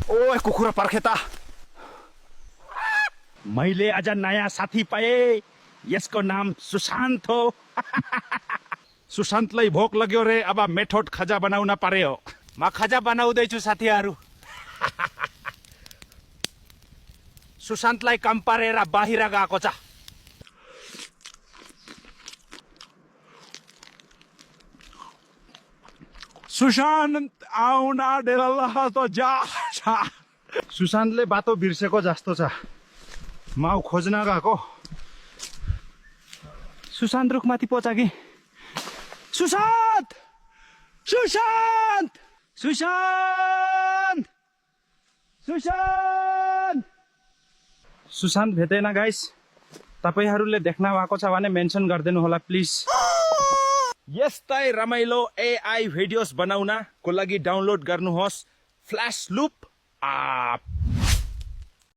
ओए कुखुरा पर्खेता मैले आज नयाँ साथी पाएँ यसको नाम सुशान्त हो सुशान्तलाई भोक लाग्यो रे अब मेथड खाजा बनाउन पर्यो म खाजा बनाउँदैछु साथीहरू सुशान्तलाई काम पारेर बाहिर गएको छ सुशान्त आउन डेला त जा सुशान्तले बाटो बिर्सेको जस्तो छ माउ खोज्न गएको सुशान्त रुखमाथि पछ कि सुशान्त सुशान्त सुशान्त सुशान्त सुशान्त भेटेन गाइस तपाईहरूले देख्न भएको छ भने मेन्सन गरिदिनु होला प्लिज यस्तै रमाइलो एआई भिडियोस बनाउनको लागि डाउनलोड गर्नुहोस् फ्ल्याश लुप आप